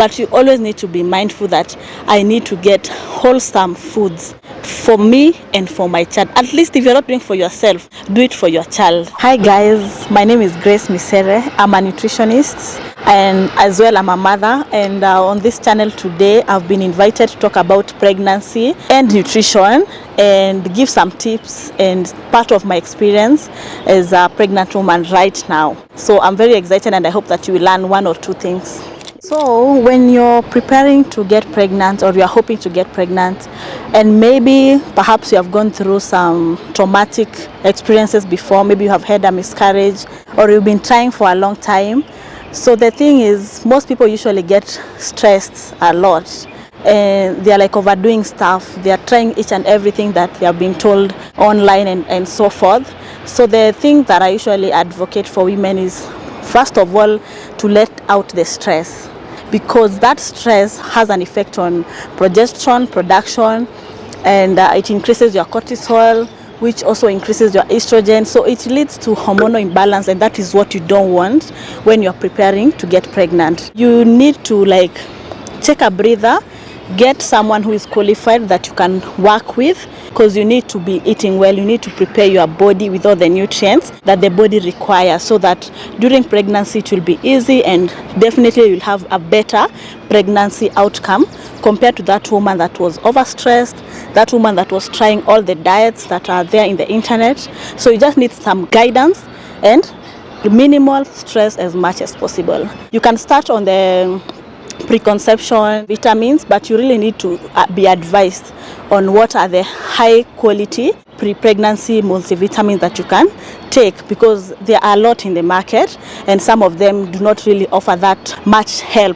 but you always need to be mindful that I need to get wholesome foods for me and for my child. At least if you're not doing for yourself, do it for your child. Hi guys, my name is Grace Misere. I'm a nutritionist and as well I'm a mother, and on this channel today I've been invited to talk about pregnancy and nutrition and give some tips and part of my experience as a pregnant woman right now. So I'm very excited and I hope that you will learn one or two things. So when you're preparing to get pregnant or you're hoping to get pregnant, and maybe perhaps you have gone through some traumatic experiences before, maybe you have had a miscarriage or you've been trying for a long time. So the thing is, most people usually get stressed a lot and they're like overdoing stuff. They're trying each and everything that they have been told online and so forth. So the thing that I usually advocate for women is, first of all, to let out the stress, because that stress has an effect on progesterone production, and it increases your cortisol, which also increases your estrogen. So it leads to hormonal imbalance, and that is what you don't want when you're preparing to get pregnant. You need to take a breather, get someone who is qualified that you can work with, because you need to be eating well. You need to prepare your body with all the nutrients that the body requires, so that during pregnancy it will be easy and definitely you'll have a better pregnancy outcome compared to that woman that was overstressed, that woman that was trying all the diets that are there in the internet. So you just need some guidance and minimal stress as much as possible. You can start on the preconception vitamins, but you really need to be advised on what are the high quality pre-pregnancy multivitamins that you can take, because there are a lot in the market and some of them do not really offer that much help.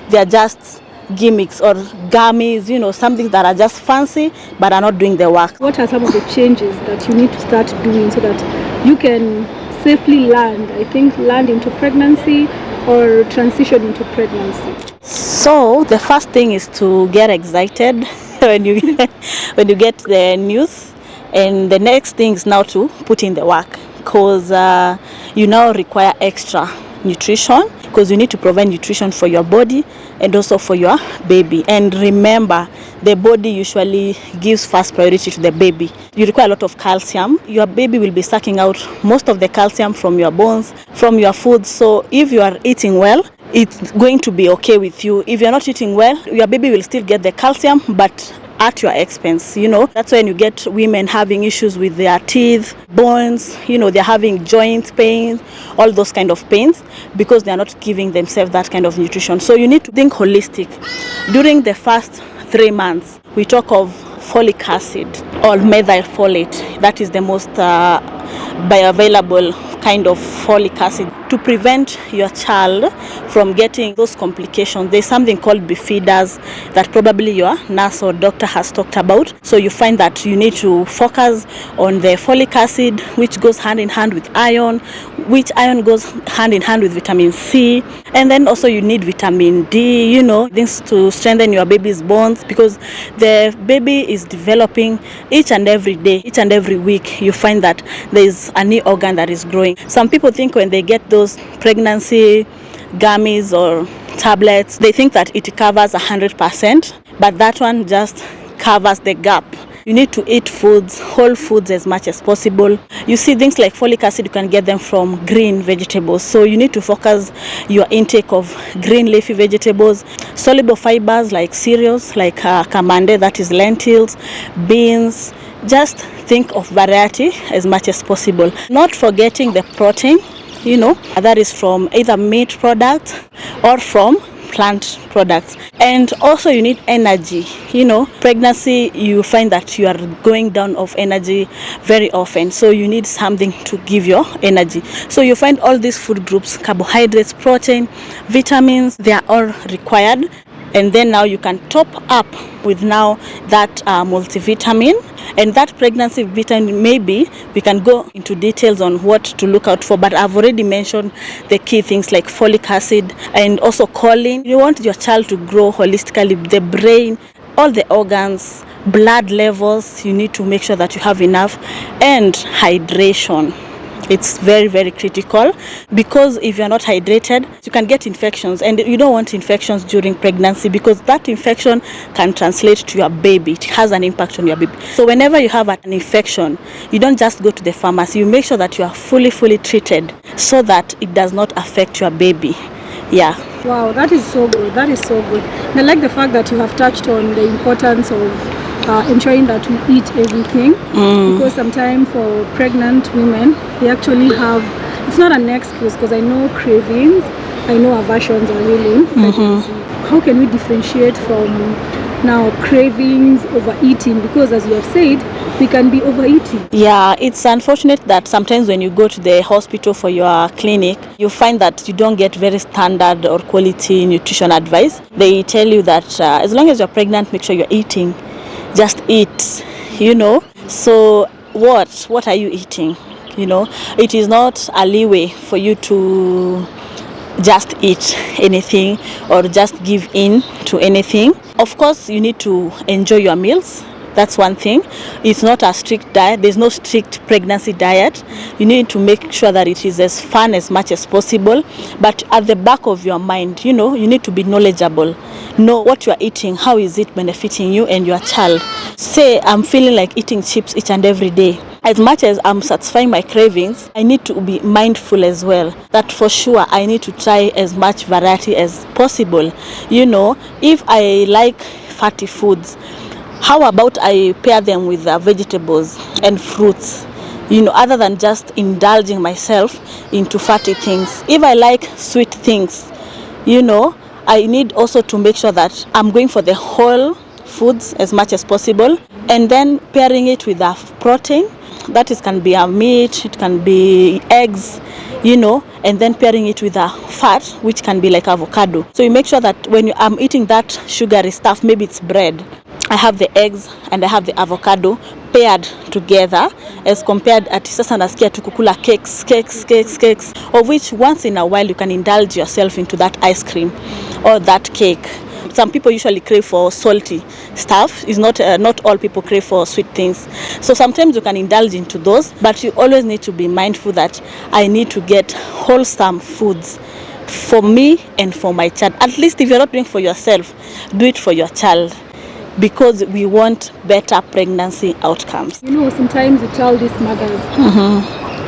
They are just gimmicks or gummies, something that are just fancy but are not doing the work. What are some of the changes that you need to start doing so that you can safely land into pregnancy or transition into pregnancy? So the first thing is to get excited when you get the news, and the next thing is now to put in the work, because you now require extra nutrition, because you need to provide nutrition for your body and also for your baby. And remember, the body usually gives first priority to the baby. You require a lot of calcium. Your baby will be sucking out most of the calcium from your bones, from your food. So if you are eating well, it's going to be okay with you. If you're not eating well, your baby will still get the calcium, but at your expense. That's when you get women having issues with their teeth, bones, they're having joint pains, all those kind of pains, because they're not giving themselves that kind of nutrition. So you need to think holistic. During the first 3 months, we talk of folic acid or methylfolate. That is the most bioavailable kind of folic acid to prevent your child from getting those complications. There's something called bifidus that probably your nurse or doctor has talked about. So you find that you need to focus on the folic acid, which goes hand in hand with iron, which iron goes hand in hand with vitamin C, and then also you need vitamin D, things to strengthen your baby's bones, because the baby is developing each and every day, each and every week. You find that there is a new organ that is growing. Some people think when they get those pregnancy gummies or tablets, they think that it covers 100%, but that one just covers the gap. You need to eat foods, whole foods as much as possible. You see, things like folic acid, you can get them from green vegetables. So you need to focus your intake of green leafy vegetables, soluble fibers like cereals, like kamande, that is lentils, beans. Just think of variety as much as possible. Not forgetting the protein, that is from either meat products or from plant products. And also you need energy. Pregnancy, you find that you are going down of energy very often, so you need something to give your energy. So you find all these food groups, carbohydrates, protein, vitamins, they are all required. And then now you can top up with now that multivitamin and that pregnancy vitamin. Maybe we can go into details on what to look out for, but I've already mentioned the key things like folic acid and also choline. You want your child to grow holistically, the brain, all the organs, blood levels. You need to make sure that you have enough, and hydration. It's very, very critical, because if you're not hydrated, you can get infections, and you don't want infections during pregnancy, because that infection can translate to your baby. It has an impact on your baby. So whenever you have an infection, you don't just go to the pharmacy. You make sure that you are fully treated so that it does not affect your baby. Yeah. Wow, that is so good. That is so good. And I like the fact that you have touched on the importance of ensuring that we eat everything, because sometimes for pregnant women, they actually have, it's not an excuse, because I know cravings, I know aversions are really in pregnancy. How can we differentiate from now cravings, overeating? Because as you have said, we can be overeating. Yeah, it's unfortunate that sometimes when you go to the hospital for your clinic, you find that you don't get very standard or quality nutrition advice. They tell you that as long as you're pregnant, make sure you're eating. Just eat, you know. So what are you eating? You know, it is not a leeway for you to just eat anything or just give in to anything. Of course, you need to enjoy your meals. That's one thing. It's not a strict diet. There's no strict pregnancy diet. You need to make sure that it is as fun as much as possible. But at the back of your mind, you know, you need to be knowledgeable. Know what you are eating, how is it benefiting you and your child. Say, I'm feeling like eating chips each and every day. As much as I'm satisfying my cravings, I need to be mindful as well. That for sure, I need to try as much variety as possible. You know, if I like fatty foods, how about I pair them with vegetables and fruits? You know, other than just indulging myself into fatty things. If I like sweet things, you know, I need also to make sure that I'm going for the whole foods as much as possible, and then pairing it with a protein. That is, can be a meat, it can be eggs, you know, and then pairing it with a fat, which can be like avocado. So you make sure that when I'm eating that sugary stuff, maybe it's bread, I have the eggs and I have the avocado paired together, as compared at sasa nasikia tu kukula cakes, of which once in a while you can indulge yourself into that ice cream or that cake. Some people usually crave for salty stuff. It's not all people crave for sweet things. So sometimes you can indulge into those, but you always need to be mindful that I need to get wholesome foods for me and for my child. At least if you're not doing for yourself, do it for your child, because we want better pregnancy outcomes. You know, sometimes you tell these mothers,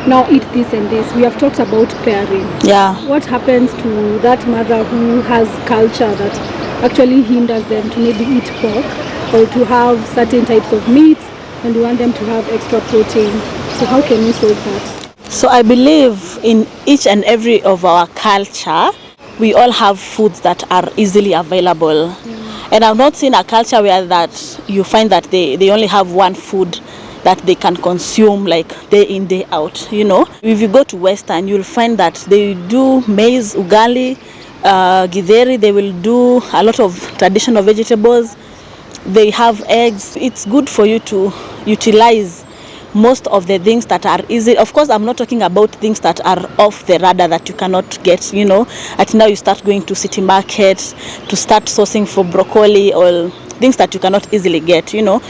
now eat this and this. We have talked about pairing. Yeah. What happens to that mother who has culture that actually hinders them to maybe eat pork or to have certain types of meats, and we want them to have extra protein? So how can we solve that? So I believe in each and every of our culture, we all have foods that are easily available. And I've not seen a culture where that you find that they only have one food that they can consume like day in, day out. You know, if you go to Western, you'll find that they do maize, ugali, githeri. They will do a lot of traditional vegetables. They have eggs. It's good for you to utilize most of the things that are easy. Of course, I'm not talking about things that are off the radar that you cannot get, you know. At now you start going to city markets to start sourcing for broccoli or things that you cannot easily get, you know.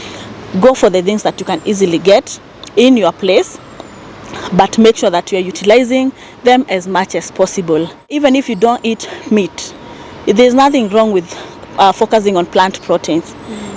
Go for the things that you can easily get in your place, but make sure that you are utilizing them as much as possible. Even if you don't eat meat, there's nothing wrong with focusing on plant proteins.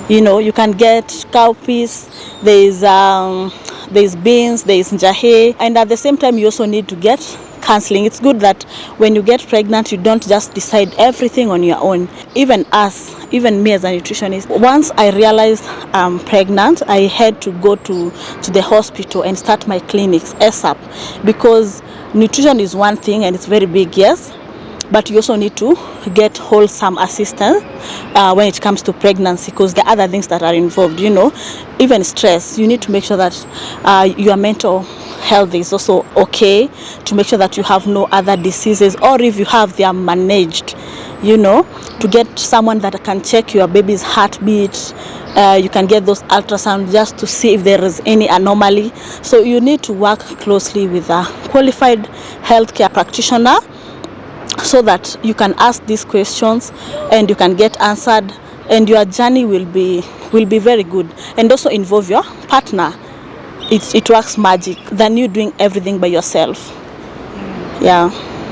You know, you can get cowpeas, there's beans, there's njahe, and at the same time you also need to get counseling. It's good that when you get pregnant, you don't just decide everything on your own. Even me as a nutritionist, once I realized I'm pregnant, I had to go to the hospital and start my clinics ASAP, because nutrition is one thing and it's very big, yes, but you also need to get wholesome assistance when it comes to pregnancy, because there are other things that are involved, you know. Even stress, you need to make sure that your mental health is also okay, to make sure that you have no other diseases, or if you have, they are managed, you know, to get someone that can check your baby's heartbeat. You can get those ultrasounds just to see if there is any anomaly. So you need to work closely with a qualified healthcare practitioner, so that you can ask these questions and you can get answered, and your journey will be very good. And also involve your partner. it works magic than you doing everything by yourself. Yeah.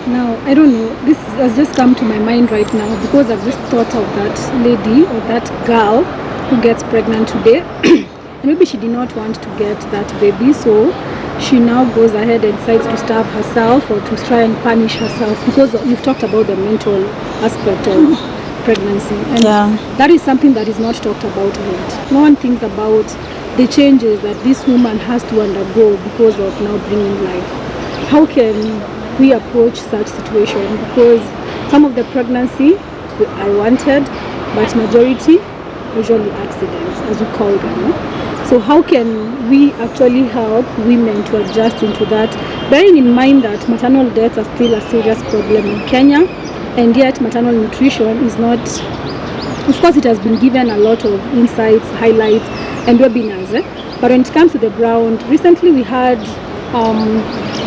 Now, I don't know, this has just come to my mind right now because I've just thought of that lady or that girl who gets pregnant today. And maybe she did not want to get that baby, so she now goes ahead and decides to starve herself or to try and punish herself, because you've talked about the mental aspect of pregnancy, and that is something that is not talked about yet. No one thinks about the changes that this woman has to undergo because of now bringing life. How can we approach such situation? Because some of the pregnancy are wanted, but majority usually accidents, as we call them. So how can we actually help women to adjust into that, bearing in mind that maternal deaths are still a serious problem in Kenya, and yet maternal nutrition is not, of course it has been given a lot of insights, highlights and webinars, but when it comes to the ground, recently we had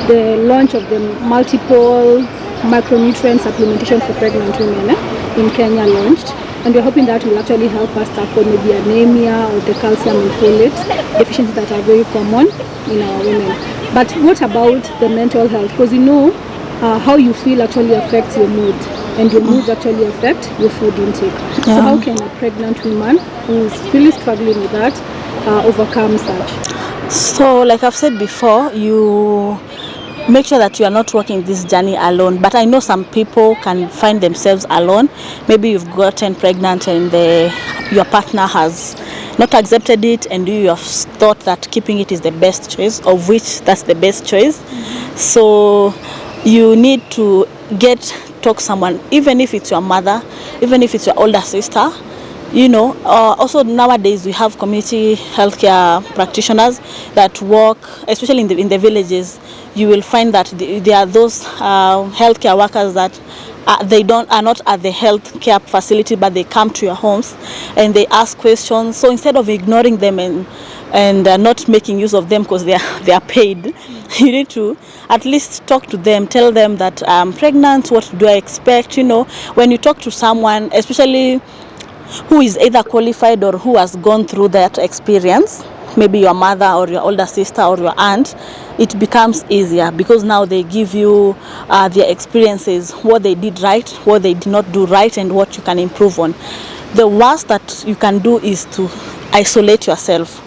the launch of the multiple micronutrient supplementation for pregnant women in Kenya launched, and we're hoping that will actually help us tackle maybe anemia or the calcium and folate deficiencies that are very common in our women. But what about the mental health? Because you know how you feel actually affects your mood, and your moods actually affect your food intake. So how can a pregnant woman who's really struggling with that overcome such? So like I've said before, you make sure that you are not walking this journey alone. But I know some people can find themselves alone. Maybe you've gotten pregnant and your partner has not accepted it, and you have thought that keeping it is the best choice, of which that's the best choice. So you need to talk someone, even if it's your mother, even if it's your older sister. You know, also nowadays we have community healthcare practitioners that work, especially in the villages. You will find that there are those healthcare workers that are not at the healthcare facility, but they come to your homes and they ask questions. So instead of ignoring them and not making use of them because they are paid, you need to at least talk to them, tell them that I'm pregnant, what do I expect? You know, when you talk to someone, especially who is either qualified or who has gone through that experience, maybe your mother or your older sister or your aunt, it becomes easier because now they give you their experiences, what they did right, what they did not do right, and what you can improve on. The worst that you can do is to isolate yourself,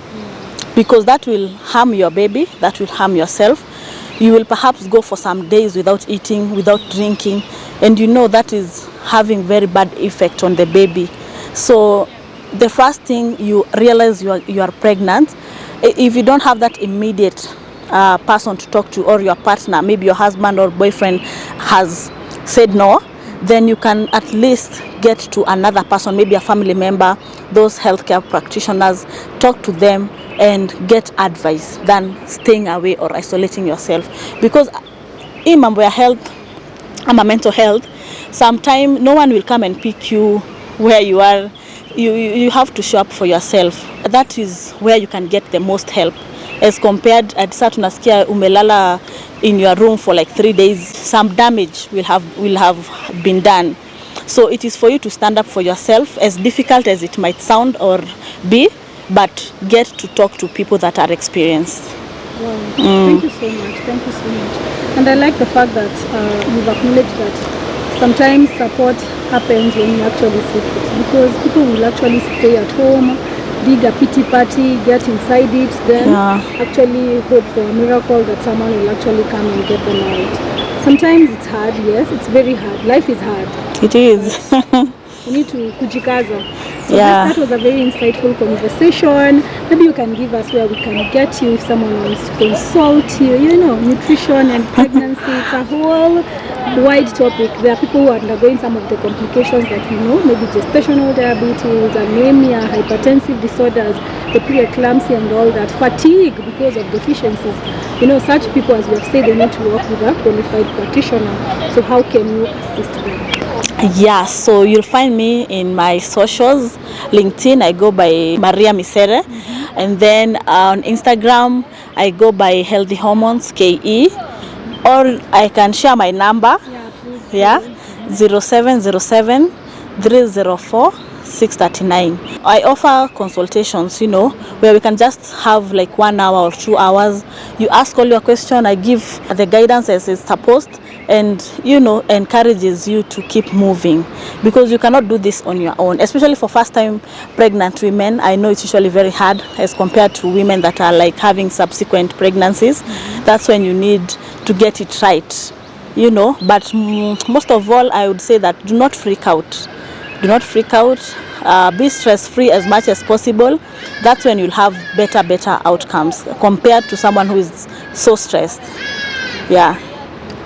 because that will harm your baby, that will harm yourself. You will perhaps go for some days without eating, without drinking, and you know that is having very bad effect on the baby. So the first thing you realize you are pregnant, if you don't have that immediate person to talk to, or your partner, maybe your husband or boyfriend has said no, then you can at least get to another person, maybe a family member, those healthcare practitioners, talk to them and get advice than staying away or isolating yourself. Because in mambo ya health, ama mental health, sometimes no one will come and pick you where you are. You have to show up for yourself. That is where you can get the most help, as compared at saa tunasikia umelala in your room for like 3 days, some damage will have been done. So it is for you to stand up for yourself, as difficult as it might sound or be, but get to talk to people that are experienced. Wow. Thank you so much. And I like the fact that you've acknowledged that sometimes support happens when you actually seek it, because people will actually stay at home, dig a pity party, get inside it, then actually hope for a miracle that someone will actually come and get them out. Sometimes it's hard, yes, it's very hard. Life is hard. It is. We need to kujikaza. So that was a very insightful conversation. Maybe you can give us where we can get you if someone wants to consult you. You know, nutrition and pregnancy, it's a whole wide topic. There are people who are undergoing some of the complications that we know, maybe gestational diabetes, anemia, hypertensive disorders, the preeclampsia and all that, fatigue because of deficiencies. You know, such people, as we have said, they need to work with a qualified practitioner. So how can you assist them? Yeah, so you'll find me in my socials. LinkedIn, I go by Maria Misere, and then on Instagram I go by Healthy Hormones KE, or I can share my number. 0707 304 6:39. I offer consultations, you know, where we can just have like 1 hour or 2 hours. You ask all your questions, I give the guidance as it's supposed, and you know, encourages you to keep moving, because you cannot do this on your own, especially for first time pregnant women. I know it's usually very hard as compared to women that are like having subsequent pregnancies. That's when you need to get it right, you know. But most of all, I would say that do not freak out. Do not freak out. Be stress free as much as possible. That's when you'll have better outcomes compared to someone who is so stressed. Yeah.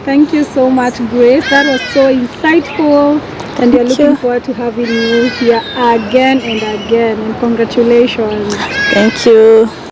Thank you so much, Grace. That was so insightful, and we're looking forward to having you here again and again. And congratulations. Thank you.